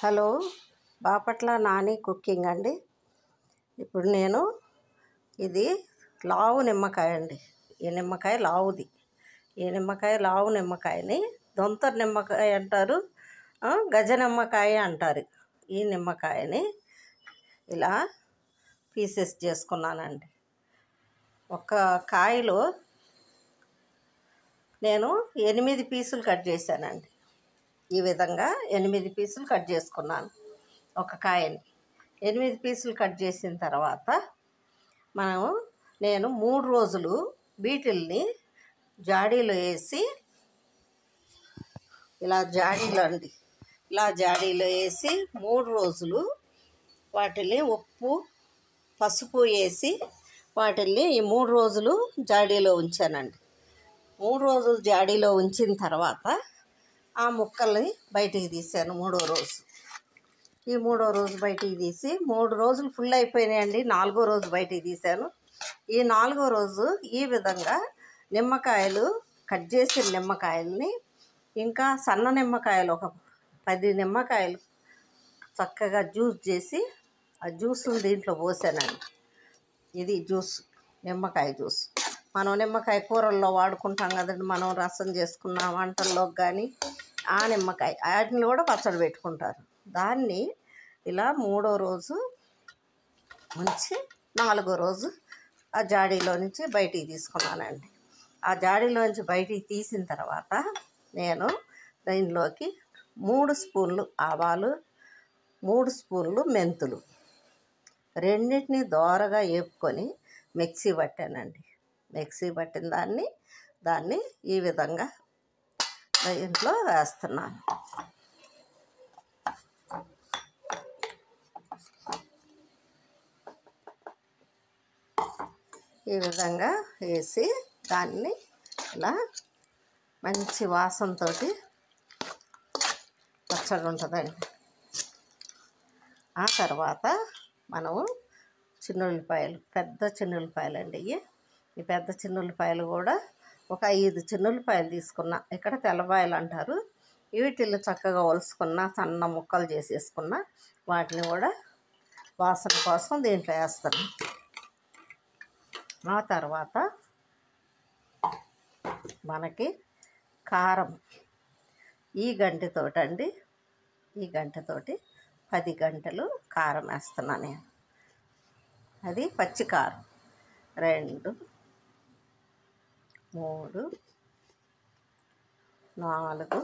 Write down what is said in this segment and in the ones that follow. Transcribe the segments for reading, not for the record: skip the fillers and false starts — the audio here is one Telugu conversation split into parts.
హలో, బాపట్ల నాని కుకింగ్ అండి. ఇప్పుడు నేను ఇది లావు నిమ్మకాయ అండి. ఈ నిమ్మకాయ లావుది. ఈ నిమ్మకాయ లావు నిమ్మకాయని దొంత నిమ్మకాయ అంటారు, గజ నిమ్మకాయ అంటారు. ఈ నిమ్మకాయని ఇలా పీసెస్ చేసుకున్నానండి. ఒక కాయలో నేను 8 పీసులు కట్ చేశానండి. ఈ విధంగా 8 పీసులు కట్ చేసుకున్నాను. ఒక కాయని 8 పీసులు కట్ చేసిన తర్వాత నేను 3 రోజులు వీటిల్ని జాడీలో వేసి ఇలా జాడీలో వేసి 3 రోజులు వాటిని ఉప్పు పసుపు వేసి వాటిల్ని ఈ 3 రోజులు జాడీలో ఉంచానండి. 3 రోజులు జాడీలో ఉంచిన తర్వాత ఆ ముక్కల్ని బయటికి తీసాను. 3వ రోజు ఈ 3వ రోజు బయటికి తీసి 3 రోజులు ఫుల్ అయిపోయినాయండి. 4వ రోజు బయటికి తీసాను. ఈ 4వ రోజు ఈ విధంగా నిమ్మకాయలు కట్ చేసిన నిమ్మకాయలని ఇంకా సన్న నిమ్మకాయలు ఒక 10 నిమ్మకాయలు చక్కగా జ్యూస్ చేసి ఆ జ్యూస్ని దీంట్లో పోసానండి. ఇది జ్యూస్, నిమ్మకాయ జ్యూస్. మనం నిమ్మకాయ కూరల్లో వాడుకుంటాం కదండి, మనం రసం చేసుకున్న వంటల్లోకి కానీ ఆ నిమ్మకాయ వాటిని కూడా పచ్చడి పెట్టుకుంటారు. దాన్ని ఇలా 3వ రోజు ఉంచి 4వ రోజు ఆ జాడీలో నుంచి బయటికి తీసుకున్నానండి. ఆ జాడీలో నుంచి బయటికి తీసిన తర్వాత నేను దీనిలోకి 3 స్పూన్లు ఆవాలు, 3 స్పూన్లు మెంతులు రెండింటిని దోరగా వేపుకొని మిక్సీ పట్టానండి. మిక్సీ పట్టిన దాన్ని ఈ విధంగా దీంట్లో వేస్తున్నాను. ఈ విధంగా వేసి దాన్ని ఇలా మంచి వాసనతో పచ్చడి ఉంటుందండి. ఆ తర్వాత మనము చిన్నుల్లిపాయలు, పెద్ద చిన్నుల్లిపాయలు అండి. ఈ పెద్ద చిన్నుల్లిపాయలు కూడా ఒక 5 చిన్నుల్లిపాయలు తీసుకున్నా. ఇక్కడ తెల్లపాయలు అంటారు. వీటిని చక్కగా ఒలుసుకున్న సన్న ముక్కలు చేసేసుకున్న వాటిని కూడా వాసన కోసం దీంట్లో వేస్తాను. ఆ తర్వాత మనకి కారం ఈ గంటతోటి 10 గంటలు కారం వేస్తున్నాను నేను. అది పచ్చి కారం 2, 3, 4,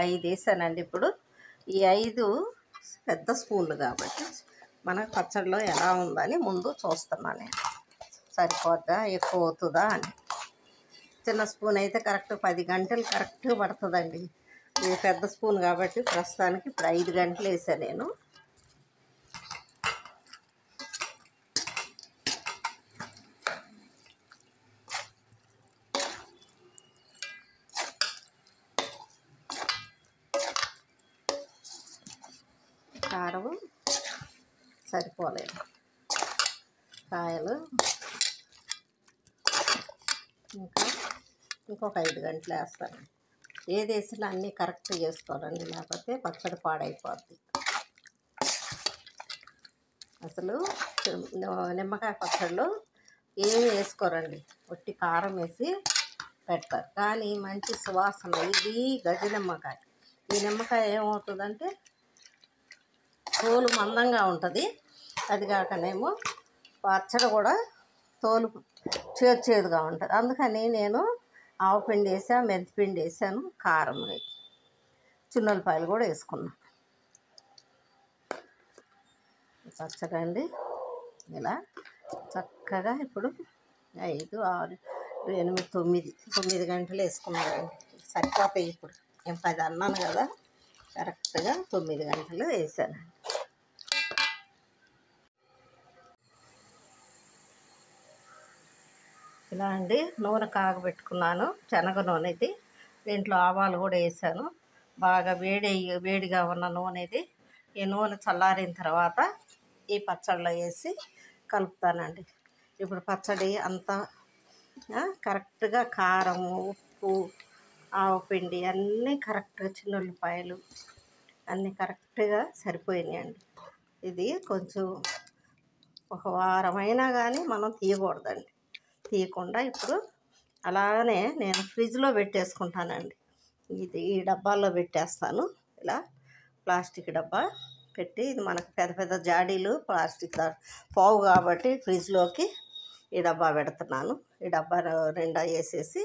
5 వేసానండి. ఇప్పుడు ఈ 5 పెద్ద స్పూన్లు కాబట్టి మనకు పచ్చడిలో ఎలా ఉందని ముందు చూస్తున్నాను నేను. సరిపోద్దా, ఎక్కువ అవుతుందా అని. చిన్న స్పూన్ అయితే కరెక్ట్ 10 గంటలు కరెక్ట్గా పడుతుందండి. ఇది పెద్ద స్పూన్ కాబట్టి ప్రస్తుతానికి ఇప్పుడు 5 గంటలు వేసాను నేను. కారం సరిపోలేదు, కాయలు ఇంకొక 5 గంటలు వేస్తాను. ఏది వేసినా అన్నీ కరెక్ట్ చేసుకోవాలండి, లేకపోతే పచ్చడి పాడైపోద్ది. అసలు నిమ్మకాయ పచ్చడిలో ఏమి వేసుకోరండి, ఒట్టి కారం వేసి పెడతారు. కానీ మంచి సువాసన. ఇది గజ నిమ్మకాయ. ఈ నిమ్మకాయ ఏమవుతుందంటే తోలు మందంగా ఉంటుంది. అది కాకనేమో పచ్చడి కూడా తోలు చేదుగా ఉంటుంది. అందుకని నేను ఆవపిండి వేసాను, మెంతిపిండి వేసాను, కారం, చిన్నులపాయలు కూడా వేసుకున్నాను. పచ్చడి అండి ఇలా చక్కగా ఇప్పుడు 5, 6, 8, 9 గంటలు వేసుకున్నానండి. సరిపోతాయి. ఇప్పుడు నేను 10 అన్నాను కదా, కరెక్ట్గా 9 గంటలు వేసానండి. ఇలా అండి నూనె కాగబెట్టుకున్నాను, శనగ నూనె ఇది. దీంట్లో ఆవాలు కూడా వేసాను. బాగా వేడిగా ఉన్న నూనె ఇది. ఈ నూనె చల్లారిన తర్వాత ఈ పచ్చడిలో వేసి కలుపుతానండి. ఇప్పుడు పచ్చడి అంతా కరెక్ట్గా కారము, ఉప్పు ఆవపిండి అన్నీ కరెక్ట్గా, చిన్న ఉల్లిపాయలు అన్నీ కరెక్ట్గా సరిపోయినాయండి. ఇది కొంచెం ఒక వారమైనా కానీ మనం తీయకూడదండి. తీయకుండా ఇప్పుడు అలానే నేను ఫ్రిడ్జ్లో పెట్టేసుకుంటానండి. ఈ డబ్బాల్లో పెట్టేస్తాను. ఇలా ప్లాస్టిక్ డబ్బా పెట్టి, ఇది మనకు పెద్ద పెద్ద జాడీలు ప్లాస్టిక్ పోవు కాబట్టి ఫ్రిడ్జ్లోకి ఈ డబ్బా పెడుతున్నాను. ఈ డబ్బా నిండా వేసేసి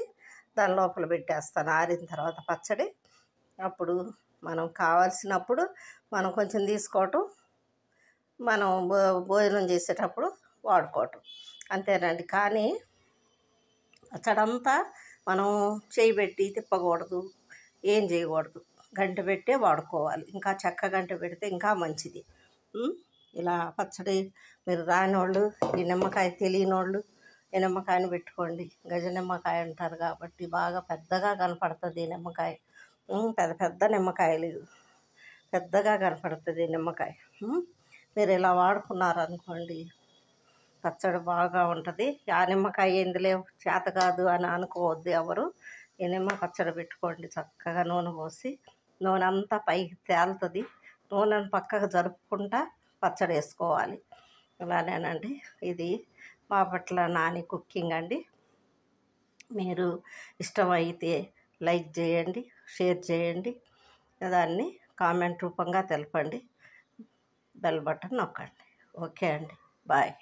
దాని లోపల పెట్టేస్తాను. ఆరిన తర్వాత పచ్చడి అప్పుడు మనం కావాల్సినప్పుడు మనం కొంచెం తీసుకోవటం, మనం భోజనం చేసేటప్పుడు వాడుకోవటం, అంతేనండి. కానీ పచ్చడంతా మనం చేయి పెట్టి తిప్పకూడదు, ఏం చేయకూడదు. గంట పెట్టే వాడుకోవాలి. ఇంకా చెక్క గంట పెడితే ఇంకా మంచిది. ఇలా పచ్చడి మీరు రానివాళ్ళు, ఈ నిమ్మకాయ తెలియని వాళ్ళు ఈ నిమ్మకాయని పెట్టుకోండి. గజ నిమ్మకాయ అంటారు కాబట్టి బాగా పెద్దగా కనపడుతుంది ఈ నిమ్మకాయ. పెద్ద పెద్ద నిమ్మకాయలు పెద్దగా కనపడుతుంది నిమ్మకాయ. మీరు ఇలా వాడుకున్నారనుకోండి, పచ్చడి బాగా ఉంటుంది. ఆ నిమ్మకాయ ఎందులో చేత కాదు అని అనుకోవద్దు ఎవరు. ఈ నిమ్మ పచ్చడి పెట్టుకోండి. చక్కగా నూనె పోసి, నూనె అంతా పైకి తేలుతుంది. నూనెను పక్కకు జరుపుకుంటా పచ్చడి వేసుకోవాలి. ఇలానేనండి. ఇది బాపట్ల నాని కుకింగ్ అండి. మీరు ఇష్టమైతే లైక్ చేయండి, షేర్ చేయండి, దాన్ని కామెంట్ రూపంగా తెలపండి, బెల్ బటన్ నొక్కండి. ఓకే అండి, బాయ్.